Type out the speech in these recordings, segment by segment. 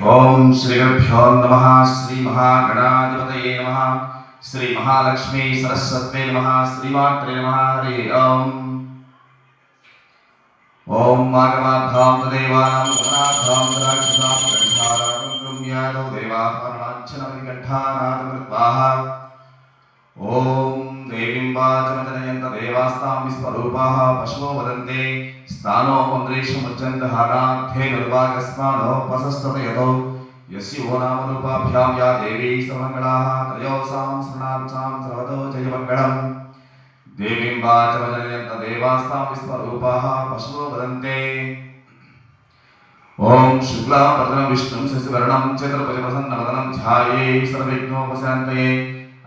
ओम श्री गुरुभ्यो नमः। श्री महागणाधिपतये नमः। श्री महालक्ष्मी सरस्वत्यै नमः। श्रीमात्रे नमः। हरि ओम। ओम मागमाधाम तदेवानां गणाधाम राक्षसां गंधारां कृम्यादो देवापरमाञ्चनं गंधानादमृत्वाः। ओम देवीं वाचमजनयन्त देवास्तां विस्वरूपाः पशवो वदन्ते स्थानो मन्द्रेशमुच्चन्दहाराध्ये निर्वागस्मानो पसस्ततयतो यस्यो नामरूपाभ्यां या देवी सर्वमङ्गलाः त्रयोसां शरणांसां सर्वतो जयमङ्गलम्। देवीं वाचमजनयन्त देवास्तां विस्वरूपाः पशवो वदन्ते। ओम शुक्लांबरधरं विष्णुं शशिवर्णं चतुर्भुजप्रसन्नवदनं ध्यायेत् सर्वविघ्नोपशान्तये।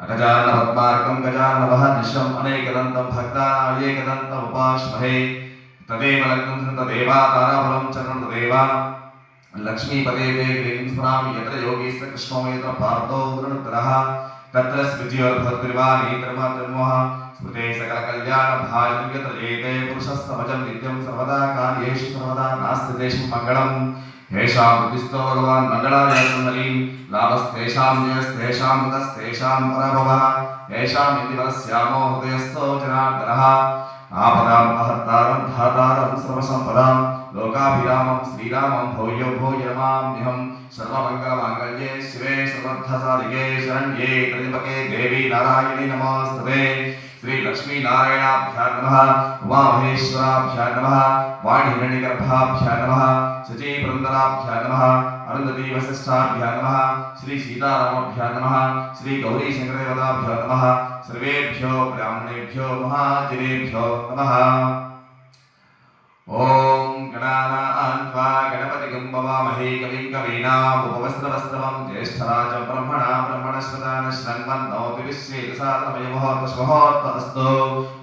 अगजाननपद्मार्कं गजाननमहर्निशम् अनेकदन्तं भक्तानां एकदन्तम् उपास्महे। तदेव लग्नं तदेवा ताराबलं चरणं तदेवा लक्ष्मीपदे देवीं स्मरामि। यत्र योगीश्वर कृष्णो यत्र पार्थो धनुर्धरः तत्र स्मृतिर्भद्रवाणी धर्मधर्मः स्मृते सकलकल्याणभाजनं यत्र एते पुरुषस्तमजं नित्यं सर्वदा कार्येषु सर्वदा नास्ति तेषु मङ्गलम्। हेषां बुद्धिस्तो भगवान् मङ्गलाय कुण्डलीं लाभस्तेषां जयस्तेषां मुदस्तेषां पराभवः येषाम् इति वरस्यामो हृदयस्थो जनार्दनः। आपदामहत्तारं धातारं सर्वसम्पदां लोकाभिरामं श्रीरामं भूयो भूयो नमाम्यहं। सर्वमङ्गलमाङ्गल्ये शिवे सर्वार्थसाधिके शरण्ये त्र्यम्बके देवी नारायणी नमोस्तुते। श्री लक्ष्मी नारायणाभ्यां नमः। उमामहेश्वराभ्यां नमः। वाणिहिरण्यगर्भाभ्यां नमः। शची पुरन्दराभ्यां नमः। अरुन्धती वसिष्ठाभ्यां नमः। श्री सीतारामाभ्यां नमः। श्री गौरी शंकरदेवताभ्यो नमः। सर्वेभ्यो ब्राह्मणेभ्यो महाजनेभ्यो नमः। ओम गणानां त्वा गणपतिं भवामहे कविं कवीनामुपवस्त्रवस्त्रवं ज्येष्ठराजं ब्रह्मणां ब्रह्मणस्पदान श्रवन्नोति विश्वेदसातमयमुहूर्तमुहूर्तमस्तु।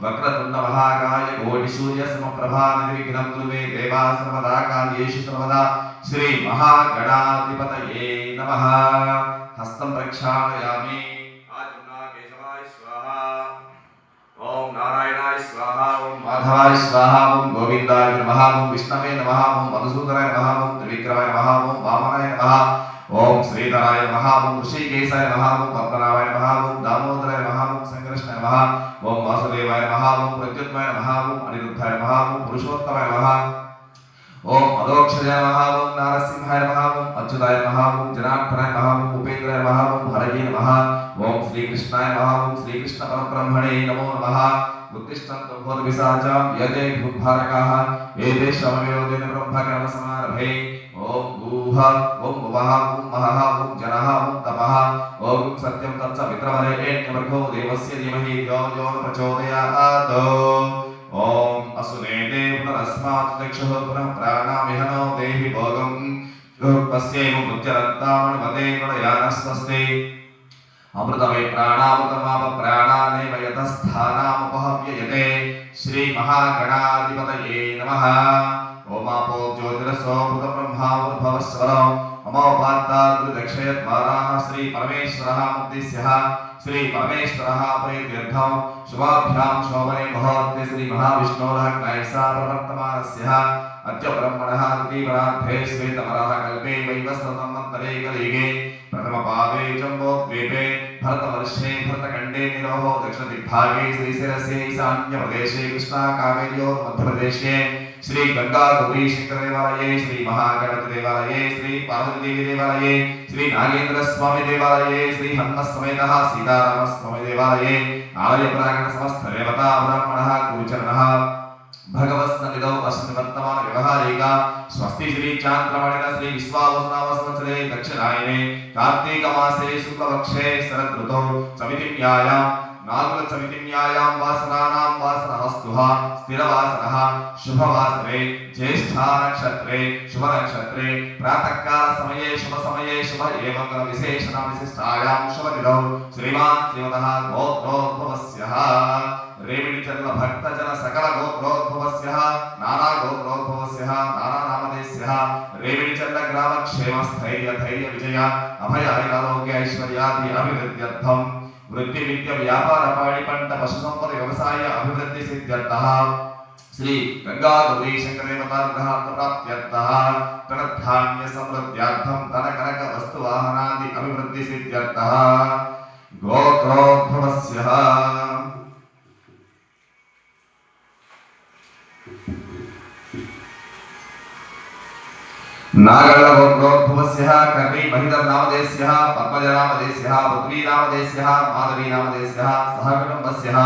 वक्रतुण्डमहाकाय कोटिसूर्यसमप्रभा निर्विघ्नं कुरु मे देवा सर्वदा कार्येषु सर्वदा। श्री महागणाधिपतये नमः। हस्तं प्रक्षालयामि। ओम नारायणाय स्वाहा। ओम माधवाय स्वाहा। ओम गोविंदाय नमः। ओम विष्णवे नमः। ओम मधुसूदनाय नमः। ओम त्रिविक्रमाय नमः। ओम वामनाय नमः। ओम श्रीधराय नमः। ओम ऋषिकेशाय नमः। ओम पद्मनाभाय नमः। ओम दामोदराय नमः। ओम संकर्षणाय नमः। ओम वासुदेवाय नमः। ओम प्रद्युम्नाय नमः। ओम अनिरुद्धाय नमः। ओम पुरुषोत्तमाय नमः। ओम अदोक्षजाय नमः। ओम नारसिंहाय नमः। ओम अच्युताय नमः। ओम जनार्दनाय नमः। ओम उपेन्द्राय नमः। ओम हरये नमः। ओम श्रीकृष्णाय नमः। ओम श्रीकृष्ण परब्रह्मणे नमो नमः। उत्तिष्ठन्तु भूतपिशाचां यते भूतभारकाः एते श्रवणयोगेन ब्रह्मकर्मसमारभे। ओम भूः ओम भुवः ओम महः ओम जनः ओम तपः ओम सत्यं तत्सवित्रवरेण्यमर्घो देवस्य धीमहि धियो यो न प्रचोदयात्। ओम असुनेते पुनरस्मात् चक्षुः पुनः प्राणामिहनो देहि भोगं पश्येम मुच्यरन्तामणिमते गुणयानस्वस्ति। अमृतमे प्राणामृतमाप प्राणानेव यतस्थानामुपहव्ययते। श्री महागणाधिपतये नमः। ओमापो ज्योतिरसो मृतब्रह्मावुर्भवस्वरो अमोपात्ताद्रुदक्षयद्वाराः श्री परमेश्वरः मुक्तिस्यः। श्री परमेश्वरः प्रीत्यर्थं शुभाभ्यां शोभने मुहूर्ते श्री महाविष्णोरग्नैसा प्रवर्तमानस्यः अद्य ब्रह्मणः द्वितीयपरार्धे श्वेतवराह कल्पे वैवस्वतमन्तरे कलिगे प्रथमपादे जम्बोद्वीपे भरतवर्षे भरतखण्डे निरोहो दक्षिणदिग्भागे श्रीशिरसे ईशान्यप्रदेशे कृष्णाकावेर्योः मध्यप्रदेशे श्री गंगा गौरी शंकर देवालये श्री महागणपति देवालये श्री पार्वती देवी देवालये श्री नागेंद्र स्वामी देवालये श्री हनुमत समेतः सीताराम स्वामी देवालये आलय प्रांगण समस्त देवता ब्राह्मणः गुरुचरणः भगवत्सन्निधौ अस्मिन् वर्तमान व्यवहारिका स्वस्ति श्री चान्द्रमणिन श्री विश्वावसुनाम संवत्सरे दक्षिणायने कार्तिक मासे शुक्लपक्षे शरद ऋतौ समितिन्यायां नागुल समितिन्यायां वासनानां वासनहस्तुः स्थिरवासनः शुभवासरे ज्येष्ठा नक्षत्रे शुभ नक्षत्रे प्रातःकाल समये शुभ समय शुभ एवं विशेषण विशिष्टायां शुभदिनौ श्रीमान् श्रीमतः गोत्रोद्भवस्यः रेविडिचर्ल भक्तजन सकल गोत्रोद्भवस्यः नाना गोत्रोद्भवस्यः नाना नामधेयस्यः रेविडिचर्ल ग्राम क्षेम स्थैर्य धैर्य विजय अभय आरोग्य ऐश्वर्यादि अभिवृद्ध्यर्थं वृत्ति विद्या व्यापार पाणि पंट पशु संपद व्यवसाय अभिवृद्धि सिद्ध्यर्थः श्री गंगाधरी शंकरदेवतानुग्रह प्राप्त्यर्थः धनधान्य समृद्ध्यर्थं धनकनक वस्तुवाहनादि अभिवृद्धि सिद्ध्यर्थः गोत्रोद्भवस्यः नागल्लगोत्रोद्भवस्यः कर्णी महिधरनामधेयस्यः पद्मजनामधेयस्यः पृथ्वीनामधेयस्यः माधवीनामधेयस्यः सह कुटुम्बस्यः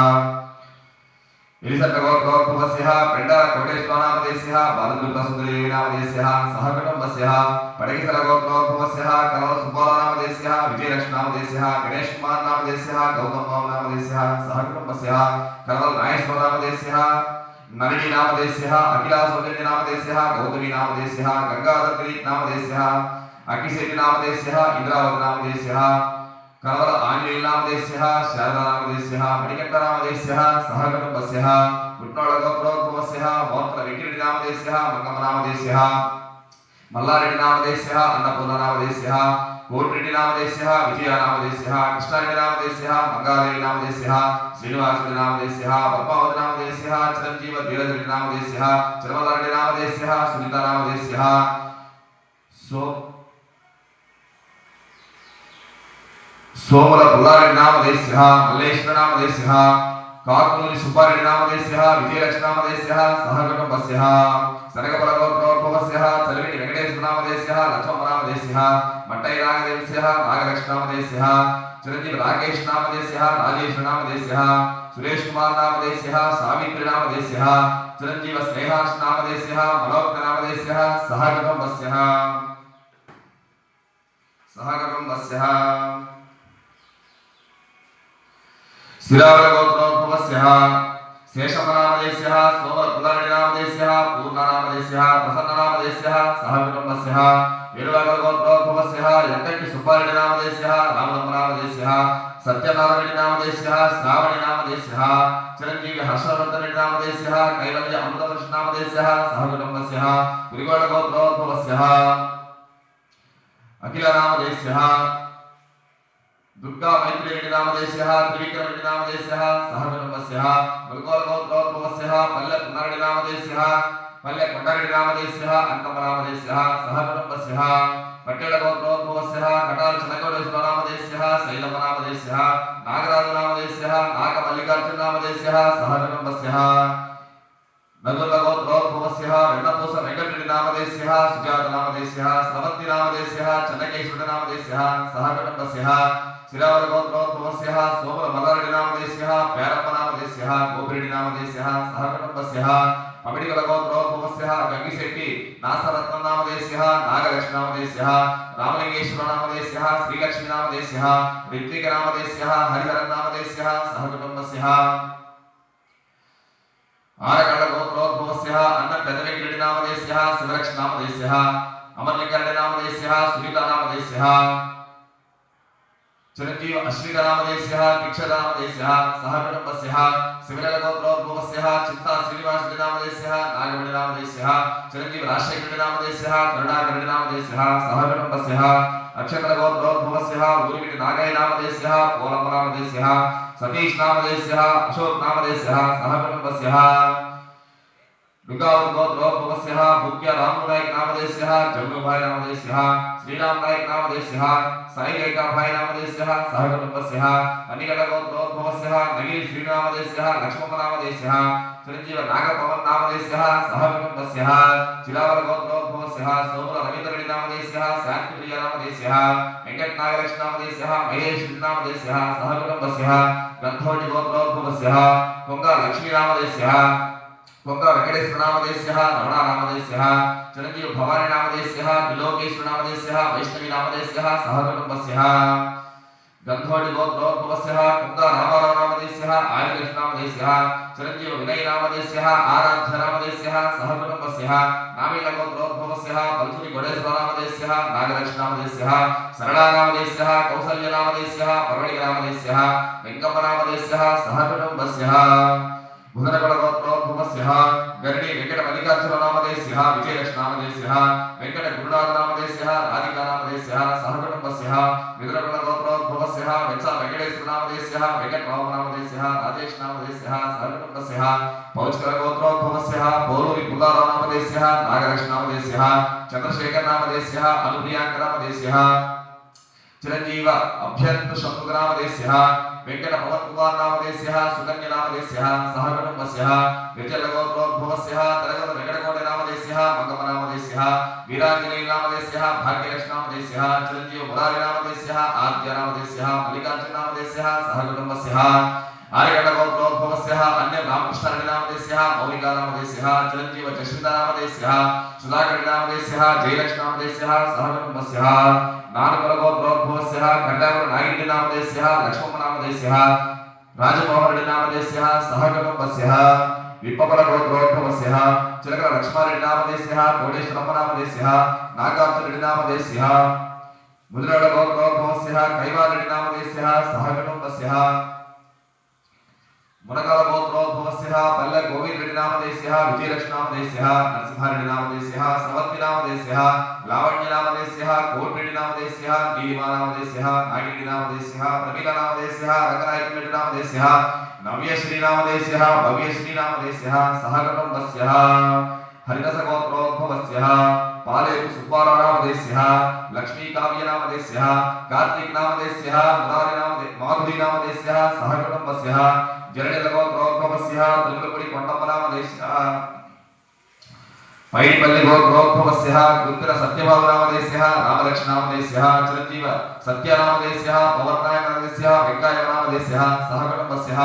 इलिसट्टगोत्रोद्भवस्यः पेण्डरकोटेश्वरनामधेयस्यः बालदुर्गसुन्दरीनामधेयस्यः सह कुटुम्बस्यः पडगिसलगोत्रोद्भवस्यः कलवसुब्बालनामधेयस्यः विजयलक्ष्मीनामधेयस्यः गणेशकुमारनामधेयस्यः गौतमबाबुनामधेयस्यः सह कुटुम्बस्यः कलवनागेश्वरनामधेयस्यः नलिनीनामधेयस्यः अखिलासौजन्यनामधेयस्यः गौतमीनामधेयस्यः गंगाधरनामधेयस्यः अक्किशेट्टिनामधेयस्यः इंद्रावतीनामधेयस्यः कलवल आंजनेयनामधेयस्यः शारदानामधेयस्यः मणिकण्ठनामधेयस्यः सह कुटुम्बस्यः पुट्नोळगोत्रोद्भवस्यः मोत्रविकिरणनामधेयस्यः मंगमनामधेयस्यः मल्लारेड्डिनामधेयस्यः अन्नपूर्णनामधेयस्यः कोटिरेड्डिनामधेयस्यः विजयनामधेयस्यः कृष्णारेड्डिनामधेयस्यः मंगारेड्डिनामधेयस्यः श्रीनिवासरेड्डिनामधेयस्यः पद्मावतीनामधेयस्यः चिरंजीव धीरजरेड्डिनामधेयस्यः चिरमल्लारेड्डिनामधेयस्यः सुनीतानामधेयस्यः सोमल पुल्लारेड्डिनामधेयस्यः मल्लेश्वरनामधेयस्यः काकुनूरि सुब्बारेड्डिनामधेयस्यः विजयलक्ष्मीनामधेयस्यः सह कुटुम्बस्यः सरगपलगोत्रोद्भवस्यः चलविटि वेंकटेश्वरनामधेयस्यः लक्ष्मणनामधेयस्यः मट्टैनागदेवस्यः नागलक्ष्मीनामधेयस्यः चिरंजीव राकेशनामधेयस्यः राजेश्वरनामधेयस्यः सुरेशकुमारनामधेयस्यः सावित्रीनामधेयस्यः चिरंजीव स्नेहांशनामधेयस्यः मनोज्ञनामधेयस्यः सह कुटुम्बस्यः श्रीरावलगोत्रोद्भवस्यः शेषमनामधेयस्यः सोमरपुल्लारेड्डिनामधेयस्यः पूर्णनामधेयस्यः प्रसन्ननामधेयस्यः सह कुटुम्बस्यः येरुलगोत्रोद्भवस्यः यक्कट्टि सुब्बारेड्डिनामधेयस्यः रामदम्मनामधेयस्यः सत्यनारायणनामधेयस्यः श्रावणीनामधेयस्यः चिरंजीवी हर्षवर्धननामधेयस्यः कैवल्य अमृतवर्षनामधेयस्यः सह कुटुम्बस्यः पुरिगोडगोत्रोद्भवस्यः अखिलनामधेयस्यः दुर्गा मैत्रेयनामधेयस्यः त्रिविक्रमनामधेयस्यः सह कुटुम्बस्यः मुलकोलगोत्रोद्भवस्यः पल्लपुनारेड्डिनामधेयस्यः पल्लकोट्टारेड्डिनामधेयस्यः अंकमनामधेयस्यः सह कुटुम्बस्यः पट्टेलगोत्रोद्भवस्यः कटालचनकोटेश्वरनामधेयस्यः शैलमनामधेयस्यः नागराजनामधेयस्यः नागमल्लिकार्जुननामधेयस्यः सह कुटुम्बस्यः नगुलगोत्रोद्भवस्यः वेन्नपूस वेंकटरेड्डिनामधेयस्यः सुजातनामधेयस्यः स्रवन्तिनामधेयस्यः चन्नकेश्वरनामधेयस्यः सह कुटुम्बस्यः श्रीरावलगोत्रोद्भवस्यः सोमरमल्लारेड्डिनामधेयस्यः प्यारप्पनामधेयस्यः गोपिरेड्डिनामधेयस्यः सह कुटुम्बस्यः पमिडिगलगोत्रोद्भवस्यः गंगिशेट्टि नासरत्ननामधेयस्यः नागलक्ष्मीनामधेयस्यः रामलिंगेश्वरनामधेयस्यः श्रीलक्ष्मीनामधेयस्यः ऋत्विकनामधेयस्यः हरिहरनामधेयस्यः सह कुटुम्बस्यः आरकळगोत्रोद्भवस्यः अन्नपेदवेंकटरेड्डिनामधेयस्यः शिवलक्ष्मीनामधेयस्यः अमरलिंगारेड्डिनामधेयस्यः सुनीतानामधेयस्यः चिरंजीव अश्विकनामधेयस्यः दीक्षानामधेयस्यः सह कुटुम्बस्यः शिवलगोत्रोद्भवस्यः चित्ता श्रीनिवासरेड्डिनामधेयस्यः नागमणिनामधेयस्यः चिरंजीव राजशेखररेड्डिनामधेयस्यः करुणाकररेड्डिनामधेयस्यः सह कुटुम्बस्यः अक्षत्रगोत्रोद्भवस्यः ऊरिविटि नागयनामधेयस्यः पोलम्बनामधेयस्यः सतीशनामधेयस्यः अशोकनामधेयस्यः सह कुटुम्बस्यः दुर्गावतगोत्रोद्भवस्यः मुख्य रामनायकनामधेयस्यः जम्मुभाईनामधेयस्यः श्रीरामनायकनामधेयस्यः साईरेखाभाईनामधेयस्यः सह कुटुम्बस्यः अनिगलगोत्रोद्भवस्यः नगिरि श्रीनामधेयस्यः लक्ष्मणनामधेयस्यः चिरंजीव नागपवननामधेयस्यः सह कुटुम्बस्यः चिलावलगोत्रोद्भवस्यः सोमर रवीन्द्ररेड्डिनामधेयस्यः शान्तिप्रियनामधेयस्यः वेंकटनागलक्ष्मीनामधेयस्यः महेशनामधेयस्यः सह कुटुम्बस्यः गन्धोटिगोत्रोद्भवस्यः कोंगा लक्ष्मीनामधेयस्यः कोंगा वेंकटेश्वरनामधेयस्यः रमणानामधेयस्यः चिरंजीव भवानीनामधेयस्यः विलोकेश्वरनामधेयस्यः वैष्णवीनामधेयस्यः सह कुटुम्बस्यः गन्धोटिगोत्रोद्भवस्यः कोंगा रामारावनामधेयस्यः आदिलक्ष्मीनामधेयस्यः चिरंजीव विनयनामधेयस्यः आराध्यनामधेयस्यः सह कुटुम्बस्यः नामीलगोत्रोद्भवस्यः पल्सुरि गोडेश्वरनामधेयस्यः नागलक्ष्मीनामधेयस्यः सरलानामधेयस्यः कौसल्यनामधेयस्यः परवणिकनामधेयस्यः वेंकम्मनामधेयस्यः सह कुटुम्बस्यः बुधनगलगोत्रोद्भवस्यः गरडी वेंकटमल्लिकार्जुननामधेयस्यः विजयलक्ष्मीनामधेयस्यः वेंकटगुरुनाथनामधेयस्यः राधिकानामधेयस्यः सह कुटुम्बस्यः विदुरगलगोत्रोद्भवस्यः भवस्यः वेंसा वेंकटेश्वरनामधेयस्यः वेंकटरामनामधेयस्यः राजेशनामधेयस्यः सहकुटुम्बस्यः पौचकरगोत्रोद्भवस्यः पोलूरि पुल्लारावनामधेयस्यः नागरक्षनामधेयस्यः चंद्रशेखरनामधेयस्यः अनुप्रियांकनामधेयस्यः चिरंजीव अभ्यंत शत्रुघ्नामधेयस्यः वेंकट पवन कुमार नामधेयस्यः सुकन्या नामधेयस्यः सहकुटुम्बस्यः विजयगोत्रोद्भवस्यः तरगोल वेंकटकोटे नामधेयस्यः मंगम नामधेयस्यः वीरांजनेय नामधेयस्यः भाग्यलक्ष्मी नामधेयस्यः चिरंजीव मुरारी नामधेयस्यः आद्य नामधेयस्यः मल्लिकार्जुन नामधेयस्यः सहकुटुम्बस्यः आर्यगणगोत्रोद्भवस्यः अन्य रामकृष्ण नामधेयस्यः मौलिका नामधेयस्यः चिरंजीव जश्विता नामधेयस्यः सुधाकर नामधेयस्यः जयलक्ष्मी नामधेयस्यः सहकुटुम्बस्यः नानकरगोत्रोद्भवस्यः खंडावर नागिनी नामधेयस्यः लक्ष्मण नामधेयस्यः राजमोहन नामधेयस्यः सहकुटुम्बस्यः विप्पपरगोत्रोद्भवस्यः चिलकर लक्ष्मारेड्डी नामधेयस्यः कोटेश्वरम्म नामधेयस्यः नागार्जुन नामधेयस्यः मुद्रगोत्रोद्भवस्यः कैवारेड्डी नामधेयस्यः सहकुटुम्बस्यः मुनकाल गोत्रोद्भवस्यः पल्ले गोविंद रेड्डी नामधेयस्यः विजयलक्ष्मी नामधेयस्यः नरसिंहारेड्डी नामधेयस्यः सवत्ति नामधेयस्यः लावण्य नामधेयस्यः कोटिरेड्डी नामधेयस्यः नीलिमा नामधेयस्यः नागिनी नामधेयस्यः प्रमीला नामधेयस्यः रंगनायक रेड्डी नामधेयस्यः नव्यश्री नामधेयस्यः भव्यश्री नामधेयस्यः सहकुटुम्बस्यः हरिदास गोत्रोद्भवस्यः पालेरु सुब्बाराव नामधेयस्यः लक्ष्मी काव्य नामधेयस्यः कार्तिक नामधेयस्यः मुरारी नामधेयस्यः माधुरी नामधेयस्यः सहकुटुम्बस्यः जरणिलगोत्रोद्भवस्यः तिरुमलपुरी कोंडम्म नामधेयस्यः पैडिपल्ली गोत्रोद्भवस्यः गुत्तर सत्यभाव नामधेयस्यः रामलक्ष्मण नामधेयस्यः चिरंजीव सत्य नामधेयस्यः पवननायक नामधेयस्यः वेंकయ్య नामधेयस्यः सहकुटुम्बस्यः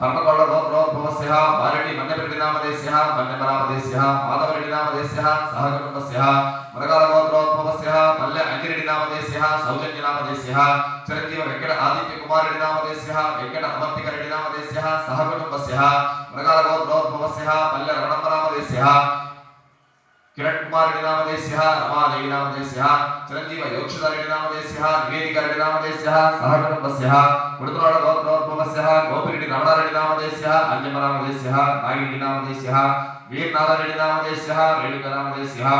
परमकोल्ल गोत्रोद्भवस्यः बारेड्डी मन्यपेट्टि नामधेयस्यः मन्यम नामधेयस्यः माधवरेड्डी नामधेयस्यः सहकुटुम्बस्यः मुनगाल गोत्रोद्भवस्यः पल्ले अंजिरेड्डी नामधेयस्यः सौजन्य नामधेयस्यः चिरंजीव वेंकट आदित्य कुमार रेड्डी नामधेयस्यः वेंकट अवर्तिक रेड्डी नामधेयस्यः सहकुटुम्बस्यः मुनगाल गोत्रोद्भवस्यः पल्ले रमणम्म नामधेयस्यः किरण कुमार रेड्डी नामधेयस्यः रमादेवी नामधेयस्यः चिरंजीव योगेश्वर रेड्डी नामधेयस्यः निवेदिका रेड्डी नामधेयस्यः सहकुटुम्बस्यः कुडतुराळ गोत्रोद्भवस्यः गोपिरेड्डी रमणारेड्डी नामधेयस्यः अंजम्म नामधेयस्यः नागिनी नामधेयस्यः वीरनाथरेड्डी नामधेयस्यः रेणुका नामधेयस्यः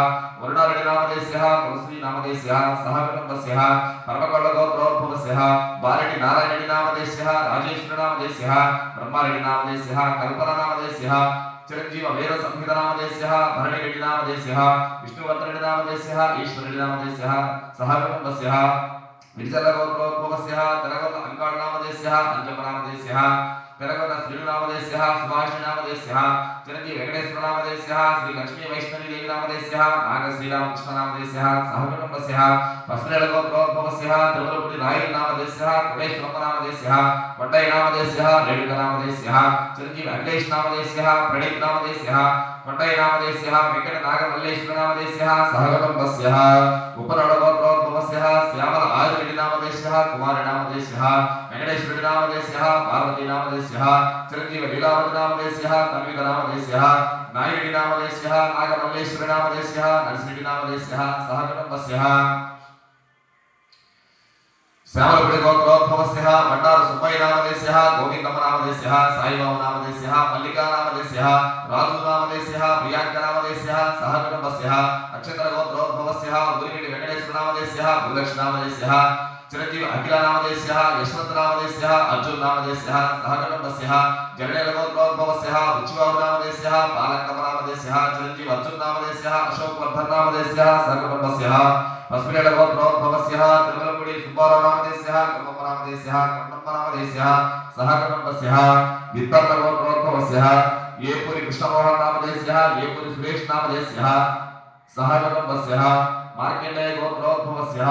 वरुणारेड्डी नामधेयस्यः तुलसी नामधेयस्यः सहकुटुम्बस्यः परमकोल्ल गोत्रोद्भवस्यः बारेड्डी नारायणरेड्डी नामधेयस्यः राजेश्वर नामधेयस्यः ब्रह्मारेड्डी नामधेयस्यः कल्पना नामधेयस्यः चिरंजीव वीर संहिता नामधेयस्यः भरणी रेड्डी नामधेयस्यः विष्णुवर्धन रेड्डी नामधेयस्यः ईश्वर रेड्डी नामधेयस्यः सहकुटुम्बस्यः विजय गोत्रोद्भवस्यः तरगोल अंकाळ नामधेयस्यः अंजम्म नामधेयस्यः तरगोल श्री नामधेयस्यः सुभाष नामधेयस्यः चिरंजीव वेंकटेश्वर नामधेयस्यः श्री लक्ष्मी वैष्णवी देवी नामधेयस्यः नाग श्रीरामकृष्ण नामधेयस्यः सहकुटुम्बस्यः पस्नेल गोत्रोद्भवस्यः तिरुमलपुरी रायल नामधेयस्यः कोटेश्वरम्म नामधेयस्यः वड्डय नामधेयस्यः रेणुका नामधेयस्यः चिरंजीव अंकलेश नामधेयस्यः प्रणीत नामधेयस्यः वड्डय नामधेयस्यः वेंकट नागमल्लेश्वर नामधेयस्यः सहकुटुम्बस्यः उपनळ गोत्रोद्भवस्यः श्यामल आर्यरेड्डी नामधेयस्यः कुमार नामधेयस्यः वेंकटेश्वर नामधेयस्यः पार्वती नामधेयस्यः चिरंजीव लीलावती नामधेयस्यः तन्विका नामधेयस्यः नायरेड्डी नामधेयस्यः नागमल्लेश्वर नामधेयस्यः नरसिंहरेड्डी नामधेयस्यः सहकुटुम्बस्यः श्यामलपुरी गोत्रोद्भवस्यः भंडार सुब्बయ్య नामधेयस्यः गोविंदम्म नामधेयस्यः साईबाबा नामधेयस्यः मल्लिका नामधेयस्यः राजू नामधेयस्यः प्रियांका नामधेयस्यः सहकुटुम्बस्यः अक्षत्र गोत्रोद्भवस्यः उदयगिरि वेंकटेश्वर नामधेयस्यः भूलक्ष्मी नामधेयस्यः चिरंजीव अखिल नामधेयस्यः यशवंत नामधेयस्यः अर्जुन नामधेयस्यः सहकुटुम्बस्यः जरणेल गोत्रोद्भवस्यः उच्चबाबु नामधेयस्यः पालकम्म नामधेयस्यः चिरंजीव अर्जुन नामधेयस्यः अशोक वर्धन नामधेयस्यः सहकुटुम्बस्यः पस्मिनेल गोत्रोद्भवस्यः तिरुमलपुरी सुब्बाराव नामधेयस्यः कम्मम्म नामधेयस्यः कण्णम्म नामधेयस्यः सहकुटुम्बस्यः वित्तर्ल गोत्रोद्भवस्यः येपुरी कृष्णमोहन नामधेयस्यः येपुरी सुरेश नामधेयस्यः सहकुटुम्बस्यः मार्कण्डेय गोत्रोद्भवस्यः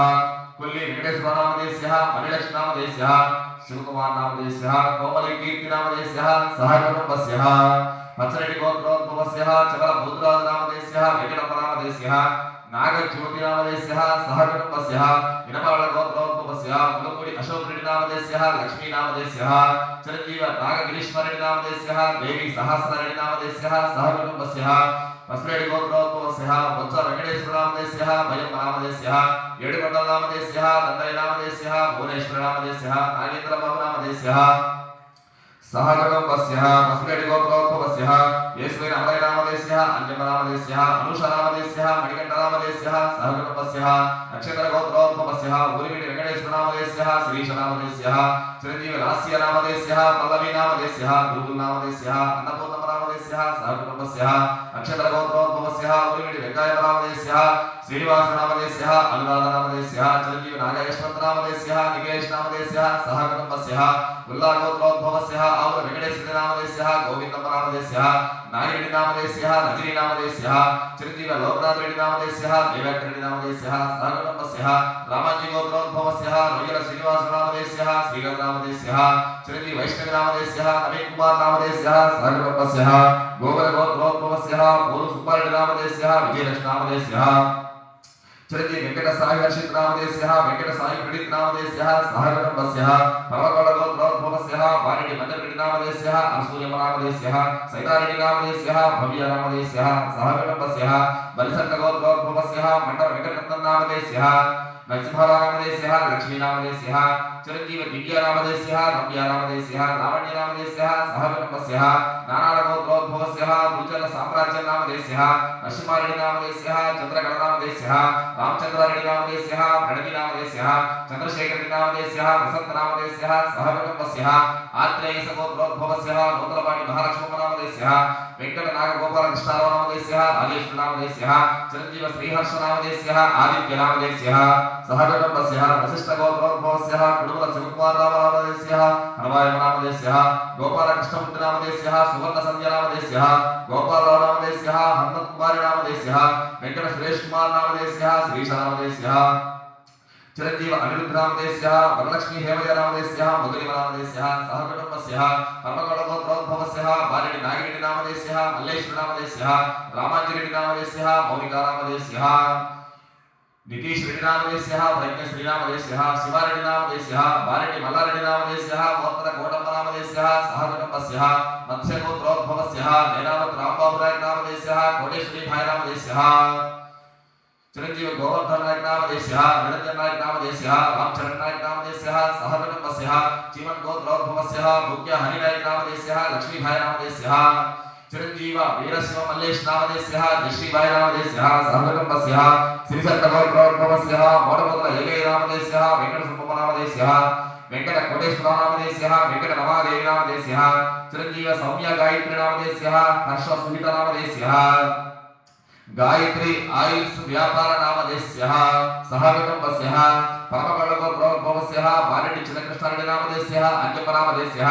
कुल्ली वेंकटेश्वर नामधेयस्यः मणिलक्ष्मी नामधेयस्यः शिवकुमार नामधेयस्यः कोमली कीर्ति नामधेयस्यः सहकुटुम्बस्यः पचरेड्डी गोत्रोद्भवस्यः चकल भूतराज नामधेयस्यः वेंकटम्म नामधेयस्यः नागज्योति नामधेयस्यः सहकुटुम्बस्यः इनपाळ गोत्रोद्भवस्यः मुलुगुडी अशोक रेड्डी नामधेयस्यः लक्ष्मी नामधेयस्यः चिरंजीव नागगिरीश्वर रेड्डी नामधेयस्यः देवी सहस्र रेड्डी नामधेयस्यः सहकुटुम्बस्यः पस्रेड्डी गोत्रोद्भवस्यः वत्स वेंकटेश्वर नामधेयस्यः भयम्म नामधेयस्यः येडुगొండల नामधेयस्यः दण्डय नामधेयस्यः भुवनेश्वर नामधेयस्यः नागेंद्र बाबू नामधेयस्यः सहकुटुम्बस्य पसुरेडिगोत्रोद्भवस्य येस्मिन् अमरनामदेस्य अन्यमनामदेस्य अनुषनामदेस्य मणिकण्ठनामदेस्य सहकुटुम्बस्य नक्षत्रगोत्रोद्भवस्य ऊरिमिडि वेङ्कटेश्वरनामदेस्य श्रीशनामदेस्य चिरञ्जीवदास्यनामदेस्य पल्लवीनामदेस्य गुरुनामदेस्य अन्नपूर्णनामदेस्य सहकुटुम्बस्य नक्षत्रगोत्रोद्भवस्य ऊरिमिडि वेङ्कटेश्वरनामदेस्य श्रीनिवासनामदेस्य अनुराधनामदेस्य चिरञ्जीवनागयश्वरनामदेस्य निकेशनामदेस्य सहकुटुम्बस्य गुल्लागोत्रोद्भवस्य आवर वेङ्कटेश्वरनामदेस्य गोविन्दनामदेस्य नागिरेड्डिनामदेस्य रजनीनामदेस्य चिरञ्जीव लोकनाथरेड्डिनामदेस्य देवकरेड्डिनामदेस्य सहकुटुम्बस्य रामाजीगोत्रोद्भवस्य रोय्यल श्रीनिवासनामदेस्य श्रीगणनामदेस्य चिरञ्जीव वैष्णवनामदेस्य नवीनकुमारनामदेस्य सहकुटुम्बस्य गोकुलगोत्रोद्भवस्य पूर्व सुब्बारेड्डिनामदेस्य विजयलक्ष्मीनामदेस्य चिरंजीव वेंकट साई हर्षित नामदेस्य वेंकट साई पंडित नामदेस्य सहकुटुम्बस्य परमगौडगोत्रोद्भवस्य वाणिज्य मंडलरेड्डी नामदेस्य अनसूय नामदेस्य सैतारेड्डी नामदेस्य भव्य नामदेस्य सहकुटुम्बस्य बलिसट्टगोत्रोद्भवस्य मंडल वेंकटरत्न नामदेस्य नरसिंहनामदेस्य लक्ष्मीनामदेस्य चिरंजीव दिव्यनामदेस्य रम्यानामदेस्य लावण्यनामदेस्य सहकुटुम्बस्य नानागोत्रोद्भवस्य भूचल साम्राज्यनामदेस्य नरसिंहारेड्डिनामदेस्य चंद्रगणनामदेस्य रामचंद्रारेड्डिनामदेस्य प्रणवीनामदेस्य चंद्रशेखरनामदेस्य वसंतनामदेस्य सहकुटुम्बस्य आत्रेयसगोत्रोद्भवस्य नूतनपाणि महालक्ष्मनामदेस्य वेंकटनागगोपालकृष्णनामदेस्य राजेश्वरनामदेस्य चिरंजीव श्रीहर्षनामदेस्य आदित्यनामदेस्य सहकुटुम्बस्य वसिष्ठगोत्रोद्भवस्य कुडुमल शिवकुमारनामदेस्य हनुमायनामदेस्य गोपालकृष्णमूर्तिनामदेस्य सुवर्णसंज्ञानामदेस्य गोपालरावनामदेस्य हनुमत्कुमारनामदेस्य वेंकट सुरेश कुमारनामदेस्य श्रीशनामदेस्य चिरंजीव अनिरुद्धनामदेस्य वरलक्ष्मी हेमयनामदेस्य मुदलिमनामदेस्य सहकुटुम्बस्य परमगौडगोत्रोद्भवस्य बारेड्डी नागिरेड्डिनामदेस्य मल्लेश्वरनामदेस्य रामांजिरेड्डिनामदेस्य मौलिकानामदेस्य नितीश रेड्डिनामदेस्य प्रज्ञश्रीनामदेस्य शिवारेड्डिनामदेस्य बारेड्डी मल्लारेड्डिनामदेस्य मोत्तर कोटम्बनामदेस्य सहकुटुम्बस्य मत्स्यगोत्रोद्भवस्य नेनावत रामबाबुनायकनामदेस्य कोटेश्वरी भाईनामदेस्य चिरंजीव गोवर्धन नायकनामदेस्य निरंजन नायकनामदेस्य रामचरण नायकनामदेस्य सहकुटुम्बस्य चीमन गोत्रोद्भवस्य मुख्य हरिनायकनामदेस्य लक्ष्मी भाईनामदेस्य चिरंजीव वीरशिव मल्लेश नामदेस्य जश्री भाईनामदेस्य सहकुटुम्बस्य श्रीसट्टगोत्रोद्भवस्य मोडमुद्र येगैनामदेस्य वेंकट सुब्बनामदेस्य वेंकट कोटेश्वरनामदेस्य वेंकट रमादेवीनामदेस्य चिरंजीव सौम्य गायत्रीनामदेस्य हर्ष सुमितनामदेस्य गायत्री आयुष व्यापार नामदेस्य सहकुटुम्बस्य परमगौडगोत्रोद्भवस्य बारेड्डी चिन्नकृष्णारेड्डिनामदेस्य अन्यपनामदेस्य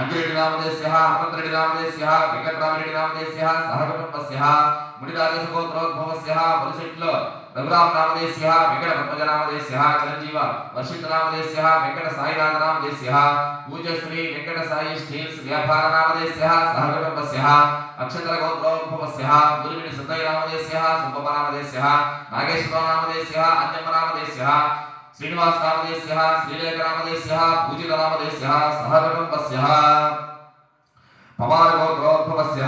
अंजिरेड्डिनामदेस्य हनुमन्तरेड्डिनामदेस्य वेंकटरामरेड्डिनामदेस्य सहकुटुम्बस्य मुनिराजसगोत्रोद्भवस्य बलिशेट्ल रघुरामनामदेस्य वेंकटपद्मजनामदेस्य चिरंजीव वर्षितनामदेस्य वेंकट साईनाथनामदेस्य पूज्यश्री वेंकट साई स्टील्स व्यापारनामदेस्य सहकुटुम्बस्य अक्षत्रगोत्रोद्भवस्य गुरुविनि सदयनामदेस्य सुब्बनामदेस्य नागेश्वरनामदेस्य अन्यमनामदेस्य श्रीनिवासनामदेस्य श्रीलेखनामदेस्य पूजितनामदेस्य सहकुटुम्बस्य पवारगोत्रोद्भवस्य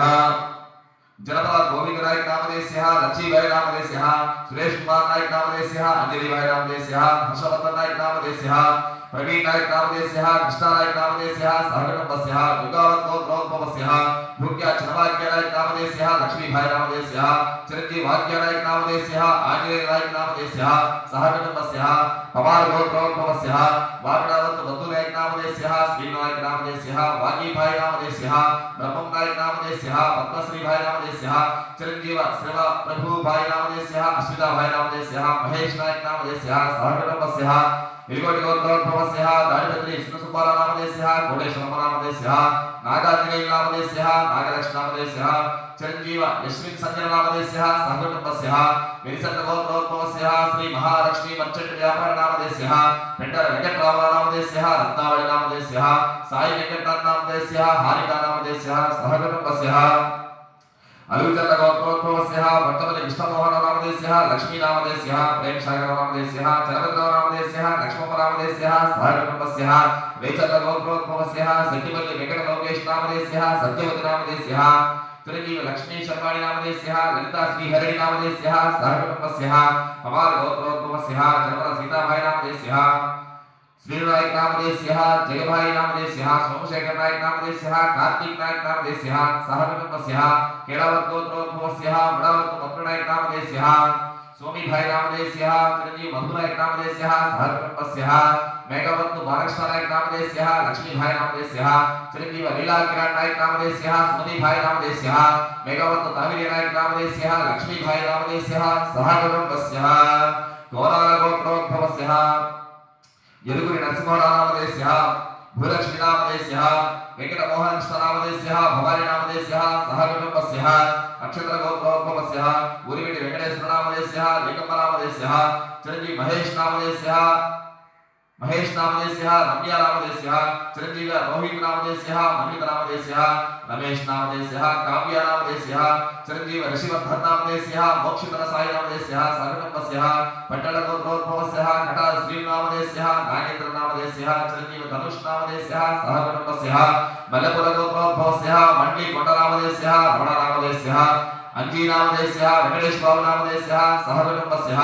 जनपद गोविंद नायक नामदेस्य लक्ष्मीबाई नामदेस्य सुरेश कुमार नायक नामदेस्य अंजलि भाई नामदेस्य हर्षवर्धन नायक नामदेस्य प्रवीण नायक नामदेस्य कृष्णा नायक नामदेस्य सहकुटुम्बस्य युगावत गोत्रोद्भवस्य भूक्य चनभाग्य नायक नामदेस्य लक्ष्मी भाई नामदेस्य चिरंजीव भाग्य नायक नामदेस्य आंजनेय नायक नामदेस्य सहकुटुम्बस्य पवार गोत्रोद्भवस्य वागडावत बंधु नायक नामदेस्य श्री नायक नामदेस्य वागी भाई नामदेस्य ब्रह्मम नायक नामदेस्य पद्मश्री भाई नामदेस्य चिरंजीव श्रीव प्रभु भाई नामदेस्य अश्विता भाई नामदेस्य महेश नायक नामदेस्य सहकुटुम्बस्य निलगोटिगोत्रोद्भवस्य दाडिपत्री सुब्बारावनामदेस्य कोटेश्वरनामदेस्य नागार्जुनेय नामदेस्य नागलक्ष्मीनामदेस्य चिरंजीव यश्विन संजयनामदेस्य सहकुटुम्बस्य वेनिसट्टगोत्रोद्भवस्य श्री महालक्ष्मी मर्चेंट व्यापारनामदेस्य पेंटर वेंकटरामनामदेस्य रत्नावळिनामदेस्य साई वेंकटनामदेस्य हारिकानामदेस्य सहकुटुम्बस्य अलुचंद्रगोत्रोद्भवस्य भक्तवल्ली कृष्णमोहननामदेस्य लक्ष्मीनामदेस्य प्रेमसागरनामदेस्य चरभद्रनामदेस्य लक्ष्मणनामदेस्य सहकुटुम्बस्य वेचन्द्रगोत्रोद्भवस्य सखिवल्ली वेंकटलोकेशनामदेस्य सत्यवतीनामदेस्य चिरंजीव लक्ष्मी शर्माणि नामदेस्य ललिता श्रीहरिणि नामदेस्य सहकुटुम्बस्य पवार गोत्रोद्भवस्य जनपद सीताभाई नामदेस्य श्रीनायक नामधेयः जयभाई नामधेयः सोमशेखर नायक नामधेयः कार्तिक नायक नामधेयः सहकुटुम्बस्य केळवत् गोत्रोद्भवस्य मडावत् मधुनायक नामधेयः स्वामी भाई नामधेयः चिरंजीव मधुनायक नामधेयः सहकुटुम्बस्य मेघवत् बालकृष्ण नायक नामधेयः लक्ष्मी भाई नामधेयः चिरंजीव लीला किरण नायक नामधेयः सुमति भाई नामधेयः मेघवत् तामिरी नायक नामधेयः लक्ष्मी भाई नामधेयः सहकुटुम्बस्य कोलार गोत्रोद्भवस्य यदुगुरी नरसिंहनामधेयः भूलक्ष्मी नामधेयः वेंकटमोहन कृष्ण नामधेयः भवानी नामधेयः सहकुटुम्बस्य नक्षत्र गोत्रोद्भवस्य उरिविडी वेंकटेश्वर नामधेयः लिंगम्म नामधेयः चिरंजीव महेश नामधेयः रम्या नामधेयः चिरंजीव रोहित नामधेयः मन्वित नामधेयः रमेश नामधेयः काव्या नामधेयः चिरंजीव ऋषिवर्धन नामधेयः मोक्षितर साई नामधेयः सहकुटुम्बस्य पट्टल गोत्रोद्भवस्य घटा श्री नामधेयः नागेन्द्र नामधेयः चिरंजीव धनुष नामधेयः सहकुटुम्बस्य मल्लपुर गोत्रोद्भवस्य मंडली कोंड नामधेयः रमण नामधेयः अंजी नामधेयः वेंकटेश बाबू नामधेयः सहकुटुम्बस्य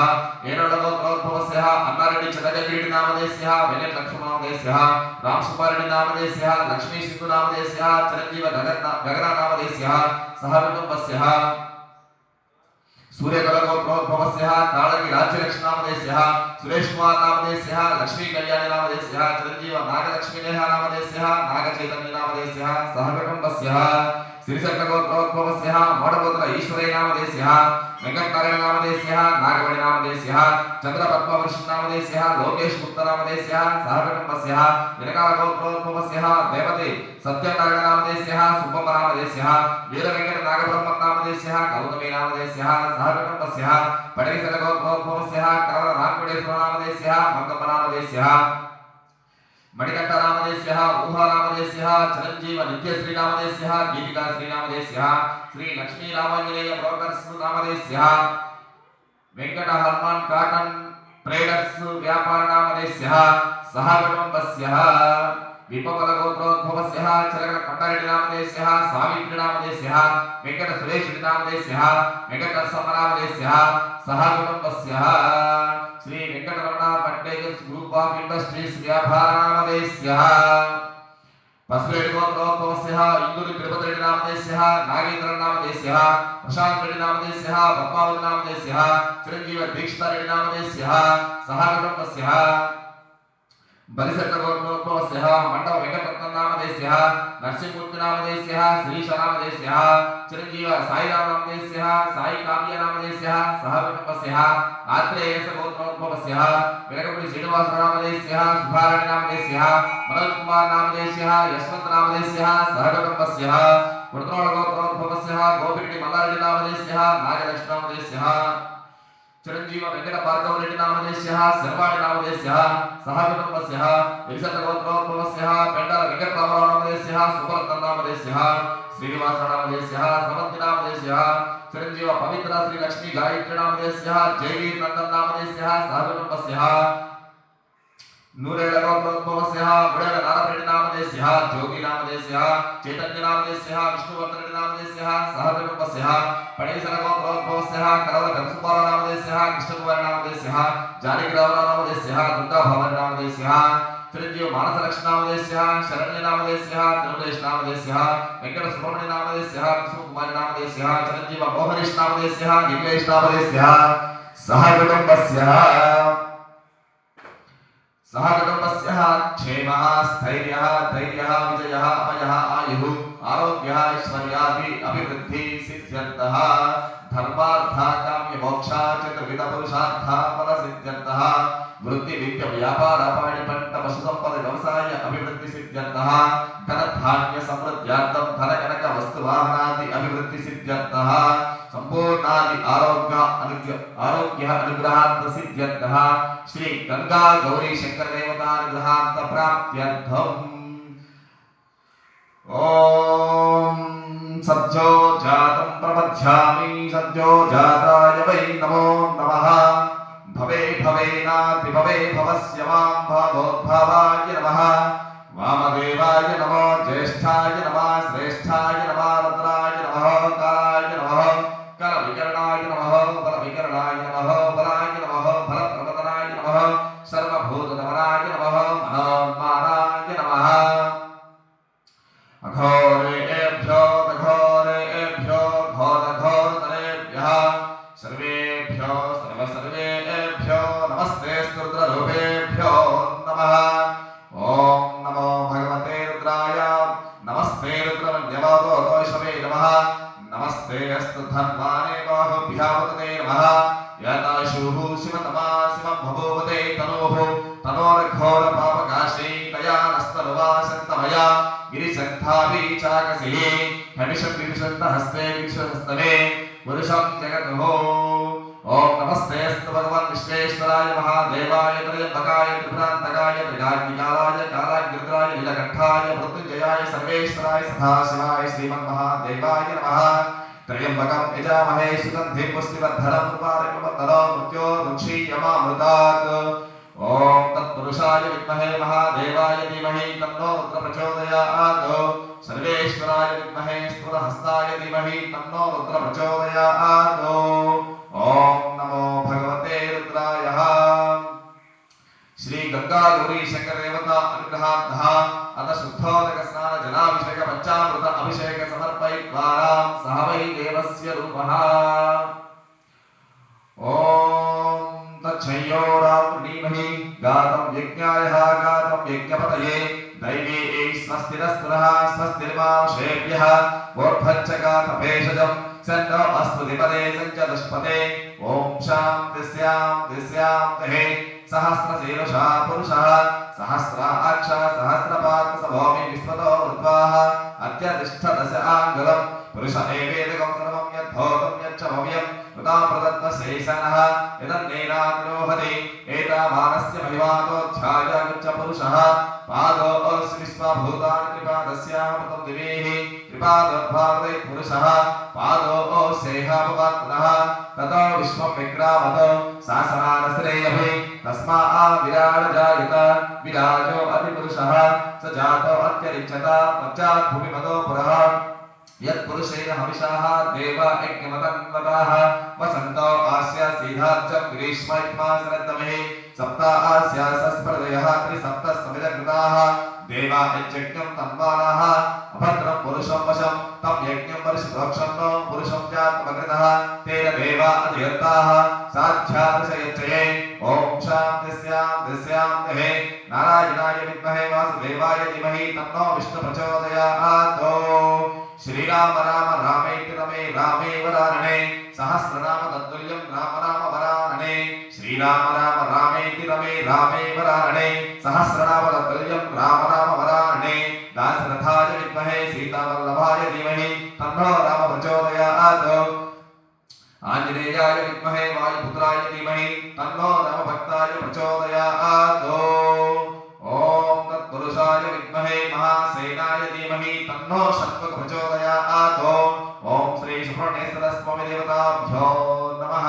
एनोड गोत्रोद्भवस्य अन्नारेड्डी चंद्रगिरी नामधेयः वेंकट लक्ष्मण नामधेयः राम सुब्बारेड्डी नामधेयः लक्ष्मी सिंधु नामधेयः चिरंजीव गगन नामधेयः सहकुटुम्बस्य सूर्यकला गोत्रोद्भवस्य ताळगी राज्यलक्ष्मी नामधेयः सुरेश कुमार नामधेयः लक्ष्मी कल्याणी नामधेयः चिरंजीव नागलक्ष्मी नेहा नामधेयः नागचैतन्य नामधेयः सहकुटुम्बस्य श्रीशंकर गोत्रोद्भवस्य मोडगोत्र ईश्वरय नामधेयः वेंकटनारायण नामधेयः नागवणि नामधेयः चंद्रपद्मवर्ष नामधेयः लोकेश गुप्त नामधेयः सहकुटुम्बस्य जनकाल गोत्रोद्भवस्य देवते सत्यनारायण नामधेयः सुब्बम्म नामधेयः वीर वेंकट नागब्रह्म नामधेयः गौतमी नामधेयः सहकुटुम्बस्य पडेसर गोत्रोद्भवस्य कवल रामकोटेश्वर नामधेयः मंगम्म नामधेयः मणिकंठ नामधेयः ऊहा नामधेयः चिरंजीव नित्यश्री नामधेयः गीतिका श्री नामधेयः श्री लक्ष्मी रामांजनेय ब्रोकर्स नामधेयः वेंकट हनुमान काटन ट्रेडर्स व्यापार नामधेयः सहकुटुम्बस्य विपवल गोत्रोद्भवस्य चरकल कंडारेड्डी नामधेयः सावित्री नामधेयः वेंकट सुरेश नामधेयः वेंकट नरसम्म नामधेयः सहकुटुम्बस्य श्री वेंकटरमण पट्टेगर्स ग्रुप ऑफ इंडस्ट्रीज व्यापार नामधेयः पसुरेड्डी गोत्रोद्भवस्य इंदूरी तिरुपति रेड्डी नामधेयः नागेंद्र नामधेयः प्रशांत रेड्डी नामधेयः पद्मावती नामधेयः चिरंजीव दीक्षित रेड्डी नामधेयः सहकुटुम्बस्य बलिसट्ट गोत्रोद्भवस्य मंडप वेंकटरत्न नामधेयः नरसिंहमूर्ति नामधेयः श्रीश नामधेयः चिरंजीव साईराम नामधेयः साई काव्य नामधेयः सहकुटुम्बस्य आत्रेय गोत्रोद्भवस्य वेलकपुरी श्रीनिवास नामधेयः सुभाराणि नामधेयः मनोज कुमार नामधेयः यशवंत नामधेयः सहकुटुम्बस्य कुर्तोळ गोत्रोद्भवस्य गोपिरेड्डी मल्लारेड्डी नामधेयः नागलक्ष्मी नामधेयः चिरंजीव वेंकट भार्गव रेड्डी नामधेयः सर्वाणि नामधेयः सहकुटुम्बस्य विशत गोत्रोद्भवस्य पेंडल वेंकट रामराव नामधेयः सुभरत्न नामधेयः श्रीनिवास नामधेयः समन्ति नामधेयः चिरंजीव पवित्र श्री लक्ष्मी गायत्री नामधेयः जयवीर नंदन नामधेयः सहकुटुम्बस्य नूरेळ गोत्रोद्भवस्य बुडेल नारायण नामधेयः जोगी नामधेयः चैतन्य नामधेयः विष्णुवर्धन रेड्डी नामधेयः सहकुटुम्बस्य पडेसर गोत्रोद्भवस्य करवल धनसुब्बाराव नामधेयः कृष्णकुमार नामधेयः जानकीराव नामधेयः दुर्गा भवन नामधेयः चिरंजीव मानस लक्ष्मी नामधेयः शरण्य नामधेयः तिरुमलेश नामधेयः वेंकट सुब्रह्मण्य नामधेयः कृष्णकुमार नामधेयः चिरंजीव मोहनीश नामधेयः निलेश नामधेयः सहकुटुम्बस्य सहकुटुम्बस्य क्षेमः स्थैर्यः धैर्यः विजयः अभयः आयुः आरोग्यः ऐश्वर्यादि अभिवृद्धि सिद्ध्यर्थः धर्मार्थ काम्य मोक्ष चतुर्विध पुरुषार्थ फल सिद्ध्यर्थः वृत्ति विद्या व्यापार पाणि पंट पशु संपद व्यवसाय अभिवृद्धि सिद्ध्यर्थः धन धान्य समृद्ध्यर्थं धन कनक वस्तु वाहनादि अभिवृद्धि सिद्ध्यर्थः संपूर्णादि आरोग्य अनुग्रहार्थ सिद्ध्यर्थः श्री गंगा गौरी शंकर देवता अनुग्रहार्थ प्राप्त्यर्थम् ओम सद्यो जातं प्रपद्यामि सद्यो जाताय वै नमो नमः भवे भवेनाति भवे भवस्य मां भावोद्भवाय नमः वामदेवाय नमः ज्येष्ठाय नमः श्रेष्ठाय नमः रुद्राय नमः कालाय नमः कलविकरणाय नमः बलविकरणाय नमः बलाय नमः फलप्रवदनाय नमः सर्वभूतधवनाय नमः तनोः तनोरघोर पापकाशी तया नस्तनुवासन्तमया गिरिशन्ताभि चाकसिः हमिषं विभिषन्तहस्ते विश्वहस्तमे पुरुषं जगतुः ओम नमस्ते अस्तु भगवान विश्वेश्वराय महादेवाय त्रयंबकाय त्रिपुरांतकाय त्रिकाग्निकालाय कालाग्निरुद्राय नीलकंठाय मृत्युंजयाय सर्वेश्वराय सदाशिवाय श्रीमन्महादेवाय नमः त्र्यंबकं यजामहे सुगन्धिं पुष्टिवर्धनं उर्वारुकमण्डलं मृत्योर्मुक्षीयमामृतात् ओम तत्पुरुषाय विद्महे महादेवाय धीमहि तन्नो रुद्र प्रचोदयात् सर्वेश्वराय विद्महे स्फुरहस्ताय धीमहि तन्नो रुद्र प्रचोदयात् ओम नमो भगवते रुद्राय श्री गंगा गौरी शंकर देवता अनुग्रहार्थः अथ शुद्धोदक स्नान जलाभिषेक पंचामृत अभिषेक समर्पयित्वा सह वै देवस्य रूपः ओम तच्छयोरावृणीमहि गातं यज्ञाय गातं यज्ञपतये दैवी स्वस्तिरस्तुरः स्वस्तिर्मांशेभ्यः वोर्भञ्चकातपेशजं सन्नो अस्तु दिपदे सञ्चदुष्पदे ओम शान्तिः सहस्रशीर्षा पुरुषः सहस्राक्ष सहस्रपाद सभोमि विश्वतो वृत्वाः अत्यतिष्ठदश आङ्गुलं पुरुष एवेदकं सर्वं यद्भूतं यच्च भव्यं कृतां प्रदत्तशेषणः यदन्नेनाद्रोहति एतावानस्य महिमातोऽध्यायगच्छ पुरुषः पादो अस्य विश्वभूतानि त्रिपादस्यामृतं दिवेः त्रिपादोद्भावदै पुरुषः पादो असेह भवत्पुनः ततो विश्वं विक्रामत शासनानश्रेयभि तस्मा विराड जायत विराजो अधिपुरुषः स जातो अत्यरिच्यत पश्चात् भूमिमदो पुरः यत्पुरुषेण हविषाः देव यज्ञमतन्वताः वसन्तो आस्य सीधार्चं ग्रीष्मयित्वा शरद्दमे सप्ता आस्य सस्प्रदयः त्रिसप्त समिदकृताः देवा यज्ञं तन्वानाः अभद्रं पुरुषं वशं तं यज्ञं वर्षप्रोक्षन्नो पुरुषं चात्मकृतः तेन देवा अजयन्ताः साध्यादशयच्चये ॐ शान्तिः नारायणाय विद्महे वासुदेवाय धीमहि तन्नो विष्णु प्रचोदयात् श्रीराम राम रामेति रमे रामे वरानने सहस्रनाम तत्तुल्यं राम राम वरानने श्रीराम राम रामेति रमे रामे वरानने सहस्रनाम तत्तुल्यं राम राम वरानने दाशरथाय विद्महे सीतावल्लभाय धीमहि तन्नो राम प्रचोदयात् आंजनेयाय विद्महे वायुपुत्राय धीमहि तन्नो रामभक्ताय प्रचोदयात् ओम तत्पुरुषाय विद्महे महासेनाय धीमहि तन्नो शत्रुघ्न प्रचोदयात् ओम श्री सुब्रह्मण्येश्वरस्वामी देवताभ्यो नमः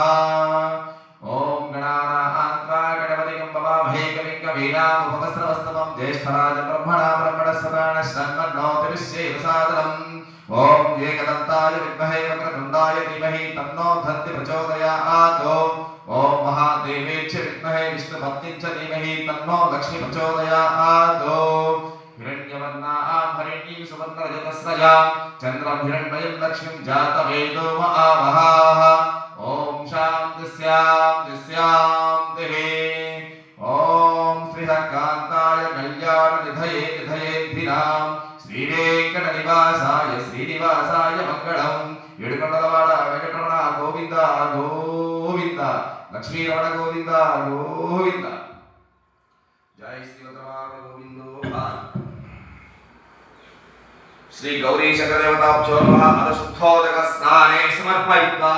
ओम गणानान्त्वा गणपतिं भवामहे कविं कवीनाम् उपवस्त्रवस्तमं ज्येष्ठराजं ब्रह्मणस्पदान शन्नोतिविश्वेदसादनम् ओम एकदन्ताय विद्महे वक्रतुण्डाय धीमहि तन्नो धन्ति प्रचोदयात् ओम महादेवेच्छ विद्महे विष्णुपत्नीं च धीमहि तन्नो लक्ष्मी प्रचोदयात् हिरण्यवर्णां हरिणीं सुवर्णरजतस्रजां चन्द्रं हिरण्मयं लक्ष्मीं जातवेदो महावहाः ओम शान्तिः ओम श्रीकान्ताय कल्याणनिधये निधयेन्धिनां श्रीवेङ्कटनिवासाय श्रीनिवासाय मंगलम येडुकोंडलवाड वेंकटरमण गोविंद गोविंद लक्ष्मीरमण गोविंद गोविंद जय श्री भद्रवाण गोविंदो श्री गौरी शंकर देवताभ्यो नमः अदशुद्धोदक स्नाने समर्पयित्वा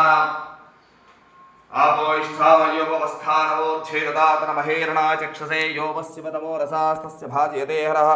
आपोष्ठामयोपवस्थानवोच्छेददातन महेरणा चक्षसे योमस्य पदमो रसास्तस्य भाजयते हरः